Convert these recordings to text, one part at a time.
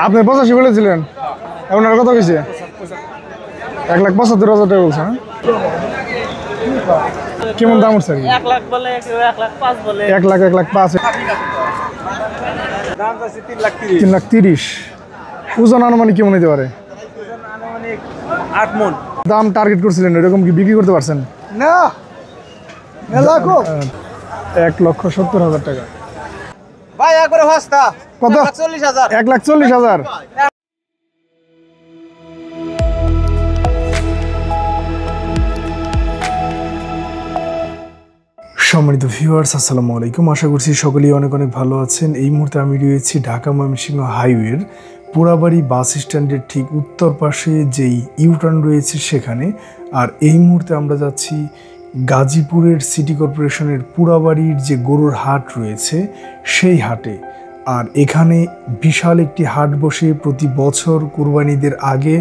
আপনি 85 বলেছিলেন, এখন আর কত হয়েছে? 1,75,000 টাকা বলছে। কেমন দাম উঠছে? 1 লাখ বলে, 1 লাখ 5 বলে। 1 লাখ 1,05,000। দাম আছে 3,30,000। 3,30,000। ওজন আনুমানিক কেমন হতে পারে? আনুমানিক 8 মণ। দাম টার্গেট করছিলেন, এরকম কি বিক্রি করতে পারছেন? না, মেলা কম। 1,70,000 টাকা। ভাই একবারে সস্তা। কত? 1,40,000। 1,40,000। সম্মানিত ভিউয়ার্স, আসসালামু আলাইকুম। আশা করছি সকলেই অনেক অনেক ভালো আছেন। এই মুহূর্তে আমি রয়েছি ঢাকা ময়মনসিংহ হাইওয়ের পুরাবাড়ি বাস স্ট্যান্ডের ঠিক উত্তর পাশে যেই ইউটার্ন রয়েছে সেখানে। আর এই মুহূর্তে আমরা যাচ্ছি গাজীপুরের সিটি কর্পোরেশনের পুরাবাড়ির যে গরুর হাট রয়েছে সেই হাটে। আর এখানে বিশাল একটি হাট বসে প্রতি বছর কুরবানিদের আগে।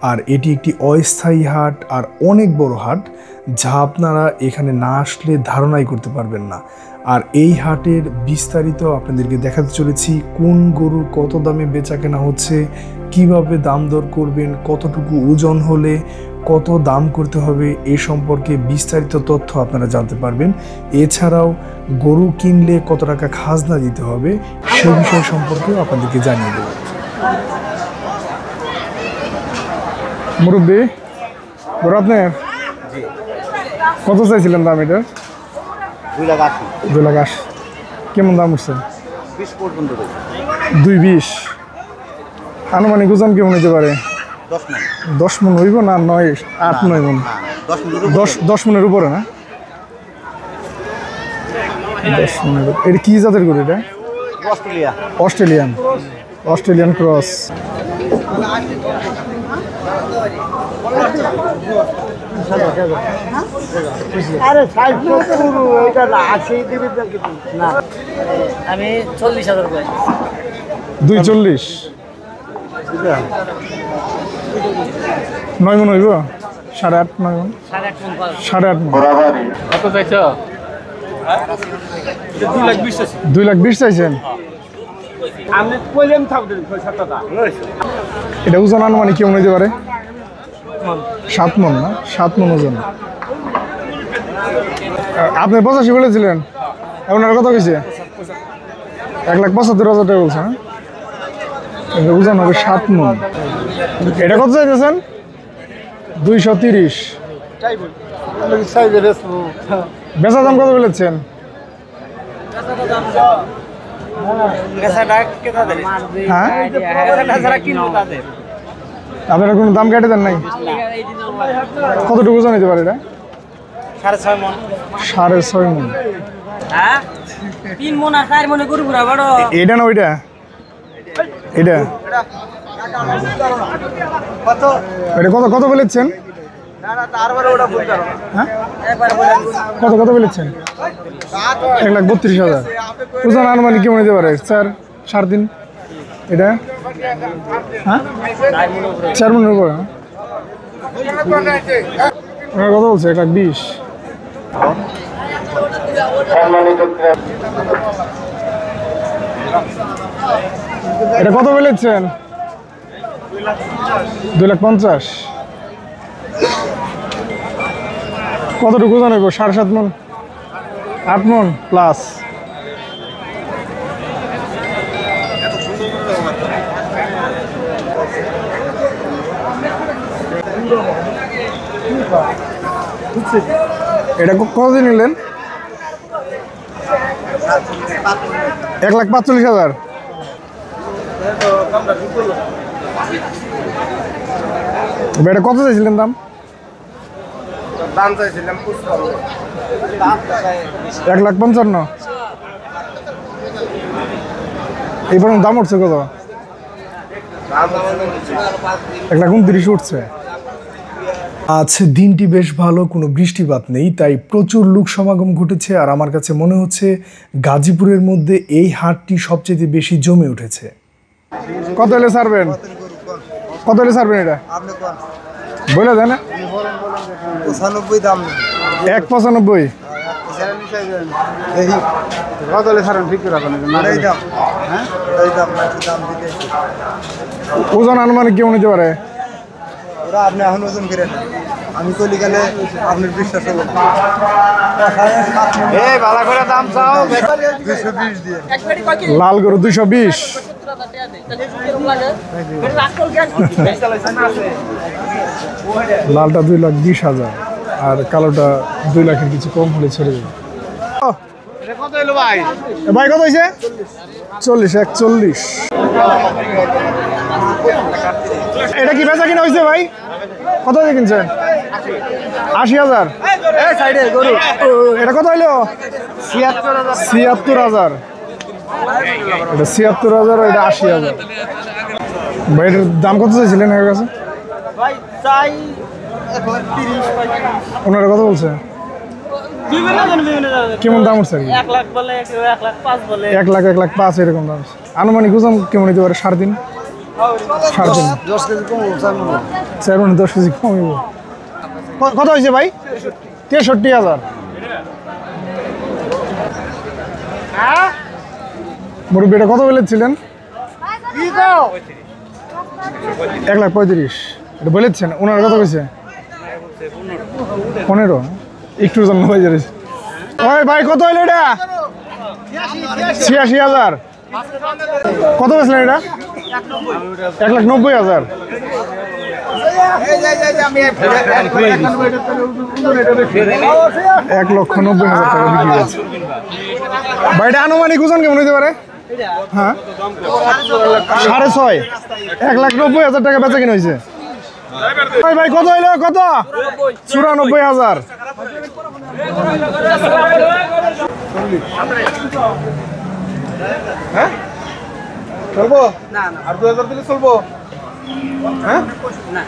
আর এটি একটি অস্থায়ী হাট আর অনেক বড় হাট, যা আপনারা এখানে না আসলে ধারণাই করতে পারবেন না। আর এই হাটের বিস্তারিত আপনাদেরকে দেখাতে চলেছি, কোন গরু কত দামে বেচা কেনা হচ্ছে, কিভাবে দাম দর করবেন, কতটুকু ওজন হলে কত দাম করতে হবে, এ সম্পর্কে বিস্তারিত তথ্য আপনারা জানতে পারবেন। এছাড়াও গরু কিনলে কত টাকা খাজনা দিতে হবে সে বিষয় সম্পর্কেও আপনাদেরকে জানিয়ে দেব। মুরব্বী, গরু আপনার কত চাইছিলেন দাম? এটা 2,80,000। কেমন দাম উঠছে? 20 পর্যন্ত। 2,20,000। আনুমানিক ওজন কেমন হতে পারে? 10 মণ হইব না? 8-9 মণ? 10 মণের উপরে না? 10 মণের। এটা কি জাতের গরু? এটা অস্ট্রেলিয়ান ক্রস। আমি 40,000 কই। 2,40,000। 9 মণ হইব? 8.5 9 মণ? 8.5 মণ। কত চাইছো? 2,20,000 চাইছেন? আমি কইলাম থাকবেন 7টা। এটা ওজন আনুমানিক কেমন হইতে পারে? 7 মণ না? 7 মণ ওজন। আপনি 85 বলেছিলেন, এখন আর কত হয়েছে? 1,75,000 টাকা বলছে। ওজন হবে 7 মণ। এটা কত চাইতেছেন? 230। বেচা দাম কত বলেছেন? হ্যাঁ, আপনারা কোনো দাম কেটে দেন নাই? কতটুকু ওজন হতে পারে এটা? 6.5 মণ। 6.5 মণ। হ্যাঁ, 3 মণ আর 4 মণে গরু পুরা বড়। এটা না ওইটা? এটা কত? এটা কত কত বলেছেন? না না, তারপরে ওটা বলতে পারো। হ্যাঁ, একবার বলেন। কত কত বলেছেন? 1,32,000। ওজন আনুমানিক কেমন হতে পারে? 4 3.5। এটা হ্যাঁ 4 মণের উপরে। কত বলছে? 1,20,000। এটা কত বলেছেন? 2,50,000। কতটুকু ওজন হইব? 7.5 মণ? 8 মণ প্লাস। এটা কতদিন নিলেন? 1,45,000। এটা কত চাইছিলেন দাম? দাম চাইছিলাম 1,55,000। এই পর্যন্ত দাম উঠছে কত? 1,29,000 উঠছে। আজ দিনটি বেশ ভালো, কোনো বৃষ্টিপাত নেই, তাই প্রচুর লোক সমাগম ঘটেছে। আর আমার কাছে মনে হচ্ছে গাজীপুরের মধ্যে এই হাটটি সবচেয়ে বেশি জমে উঠেছে। কত হলে ছাড়বেন? কত হলে ছাড়বেন? এটা বলে দেন। 95 দাম। 1,95। ওজন আনুমানিক কেমন হতে পারে? ওরা আপনি এখন ওজন করে আমি কলি গেলে আপনার বিশ্বাস হলো লাল গরু 220। লালটা 2,20,000 আর কালোটা 2 লাখের কিছু কম হলে ছেড়ে দেবে। ভাই কত হয়েছে? 40, 41। এটা কি বেচা কিনা হয়েছে ভাই? কত দিয়ে কিনছেন? 80,000। এটা কত হইলো? 76,000। এটা 76,000, এটা 80,000। ভাই এটার দাম কত চাইছিলেন এর কাছে? ওনারা কত বলছে? কেমন দাম উঠছে? 1 লাখ বলে, 1 লাখ 5 বলে। 1 লাখ 1,05,000 এরকম দাম। আনুমানিক ওজন কেমন হতে পারে? 3.5 10 কেজি কম 10 কেজি কমিব। কত হয়েছে ভাই? 63,000। মুরব্বী এটা কত বলেছিলেন? 1,35,000 এটা বলেছেন। ওনারা কত কইছে? 15। একটুর জন্য হয়ে যাবে। ওই ভাই কত হইলো এটা? 86,000। কত বেচলেন এটা? 1,90,000। 1,90,000 টাকা বিক্রি হয়েছে। ভাই এটা আনুমানিক ওজন কেমন হতে পারে? হ্যাঁ 6.5। 1,90,000 টাকা বেচা কিনা হয়েছে। ভাই কত হইলো? কত? 94,000। হ্যাঁ চলবো না আর 2000 দিলে চলবো হ্যাঁ না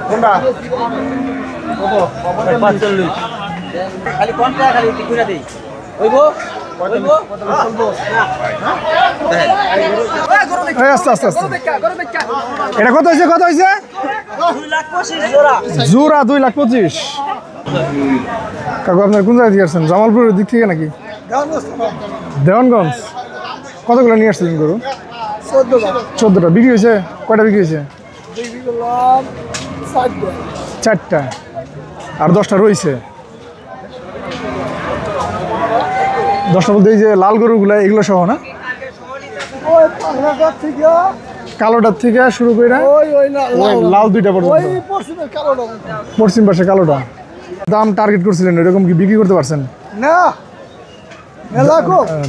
কোনটা কত 45 খালি কোনটা খালি টিকুরা দেই হইবো হইবো চলবো না আস্তে আস্তে আস্তে। এটা কত হয়েছে? কত হয়েছে? 2,25,000 জোড়া। জোড়া 2,25,000। কাকু আপনার কোন জায়গা থেকে আসছেন? জামালপুরের দিক থেকে নাকি? দেওয়ানগঞ্জ। কতগুলো নিয়ে আসছিলেন গরু? 14টা। বিক্রি হয়েছে? কয়টা বিক্রি হয়েছে? 4টা। আর 10টা রয়েছে। 10টা বলতে এই যে লাল গরুগুলো এগুলো সহ না? কালোটার থেকে শুরু করে লাল 2টা পর্যন্ত। পশ্চিম পাশে কালোটা। দাম টার্গেট করছিলেন, এরকম কি বিক্রি করতে পারছেন? না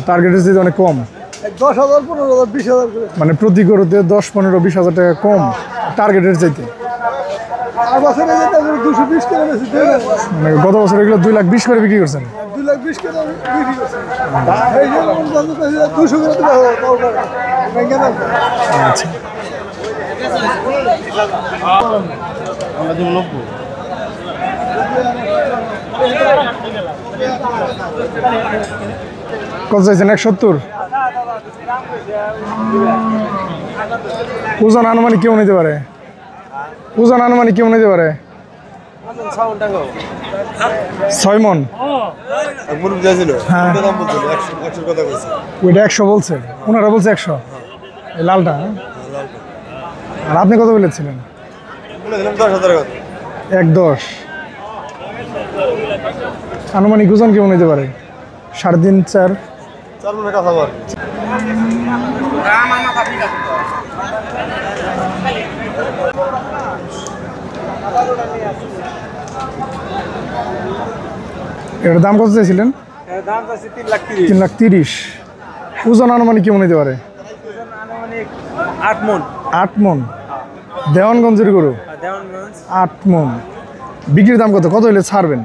টার্গেট হচ্ছে অনেক কম। 10,000 15,000 20,000 করে মানে প্রতি গরুতে 10, 15, 20,000 টাকা কম টার্গেটের চাইতে। আর বছরে যেটা 220 করে বেশি দেন মানে গত বছর এগুলো 2,20,000 করে বিক্রি করছেন। 220 করে বিক্রি করছে এই যে 200 করে দিলে ব্যাংকে দাম আচ্ছা আমরা দিব 90 কত চাইছেন? 170। ওজন আনুমানিক কেমন নিতে পারে? ওজন আনুমানিক কেমন নিতে পারে? 6 মন। মুরুব যাইছিল হ্যাঁ। কত দাম বলছিল 100 কথা কইছে ওইটা 100 বলছে, ওনারা বলছে 100। এই লালটা হ্যাঁ? আর আপনি কত বলেছিলেন? বলেছিলাম 10,000 কথা 1,10। আনুমানিক ওজন কেমন নিতে পারে? 3.5 4। 4 মনে কথা বল এটার দাম কত চাইছিলেন? দাম আছে 3,30,000 3,30,000। ওজন আনুমানিক কেমন নিতে পারে? আনুমানিক 8 মণ 8 মন। দেওয়ানগঞ্জের গরু দেওয়ানগঞ্জ 8 মন। বিক্রির দাম কত? কত হলে ছাড়বেন?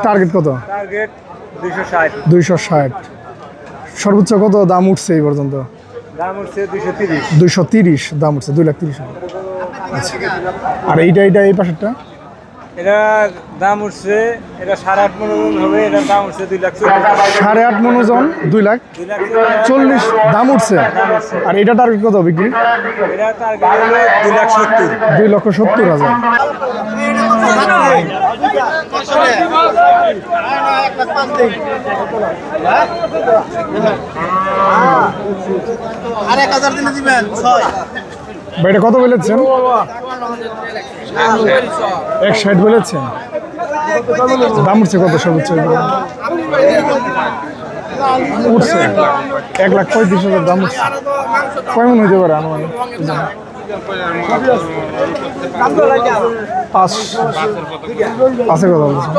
টার্গেট কত? টার্গেট 260 260। সর্বোচ্চ কত দাম উঠছে এই পর্যন্ত? দাম হচ্ছে 230 230 দাম উঠছে, 2,30,000। আচ্ছা আর এইটা এই পাশেরটা এটা দাম উঠছে, এটা 8.5 মণ হবে, এটার দাম উঠছে 2,40,000। 8.5 মণ ওজন 2,40,000 দাম উঠছে। আর এটা টার্গেট কত বিক্রি? এটা টার্গেট হলো 2,70,000। 2,70,000। আর 1,000 দিনে দিবেন 6। ভাই এটা কত বলেছেন? 160 বলেছেন। দাম উঠছে কত সর্বোচ্চ? উঠছে 1,35,000 দাম উঠছে। কয় মণ হইতে পারে আনুমানিক? 5 আছে কথা বলছেন।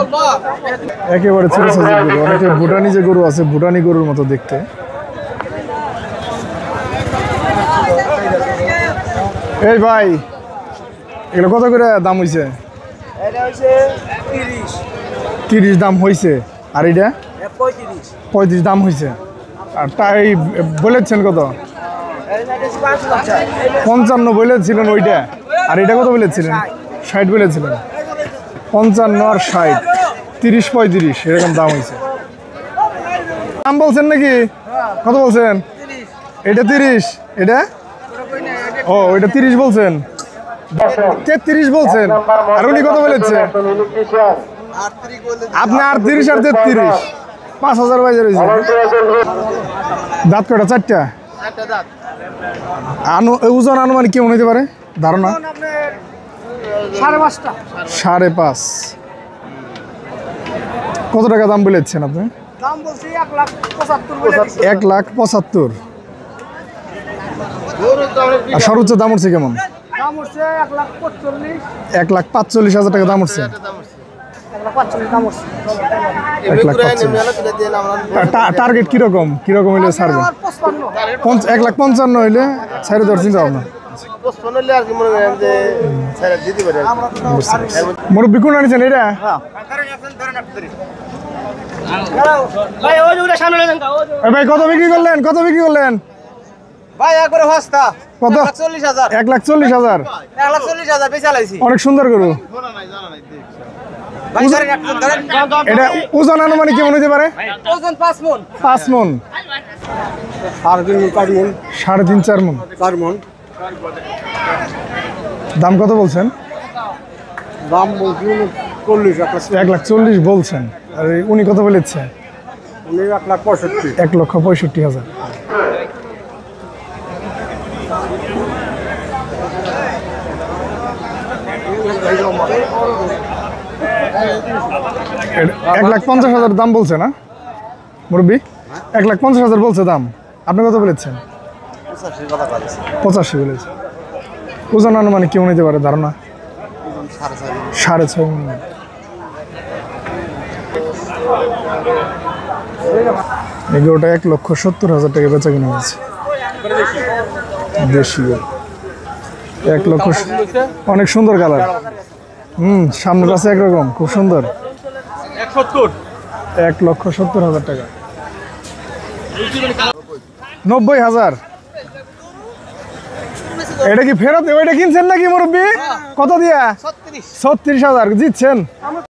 একেবারে ছোট সাইজের গরু, অনেকে ভুটানি যে গরু আছে ভুটানি গরুর মতো দেখতে। এই ভাই এগুলো কত করে দাম হইছে? এটা হইছে 30 দাম হইছে। আর এটা 35। 35 দাম হইছে। আর তাই বলেছেন কত? 55 বলেছিলেন ওইটা। আর এটা কত বলেছিলেন? 60 বলেছিলেন। 55 আর 60, 30-35 এরকম দাম হয়েছে। দাম বলছেন নাকি? কত বলছেন? এটা 30, এটা ও ওইটা 30 বলছেন, 33 বলছেন। আর উনি কত বলেছে? আপনি 38 আর 33, 5,000 বাজার হয়েছে। দাঁত কয়টা? 4টা। ওজন আনুমানিক কেমন হইতে পারে ধারণা? 5.5। 5.5। কত টাকা দাম বলেছেন আপনি? দাম বলছি 1,75,000 বলে দিছি। 1,75,000। আর সর্বোচ্চ দাম উঠছে কেমন? দাম হচ্ছে 1,45,000। 1,45,000 টাকা দাম উঠছে। 1,45,000 দাম হচ্ছে। 1,45,000। টার্গেট কিরকম কিরকম হইলে ছাড়বে? 1,55,000 হইলে ছাড়ে দেওয়ার চিন্তা ভাবনা। মুরব্বি কোন আনিছেন এটা? ভাই ওই যে ওটা সামনে লয়ে যান কা, ওই যে এই ভাই কত বিক্রি করলেন? কত বিক্রি করলেন? ভাই একবারে সস্তা। কত? 1,40,000। 1,40,000। 1,40,000 বেচালাইছি। অনেক সুন্দর গরু। ভাই ধরেন ধরেন। এটা ওজন আনুমানিক কেমন হইতে পারে? ওজন 5 মণ। 5 মণ। 3.5-4 মণ। 4 মণ। দাম কত বলছেন? দাম বলছি 40, 1,40,000 বলছেন। আর উনি কত বলেছে? 1,65,000। 1,65,000। এটা 1,50,000 দাম বলছে না মুরব্বি? 1,50,000 বলছে দাম। আপনি কত বলেছেন? 85 বলেছে। ওজন আনুমানিক কেমন হইতে পারে ধারণা? 6.5 মণ। এগুলোটা 1,70,000 টাকা বেচা কিনা হয়েছে। দেশি গরু 1,00,000। অনেক সুন্দর কালার। সামনের কাছে একরকম খুব সুন্দর। 1,70,000 টাকা। 90,000। এটা কি ফেরত? ওইটা কিনছেন নাকি মুরব্বী? কত দিয়া? 36,000 জিতছেন।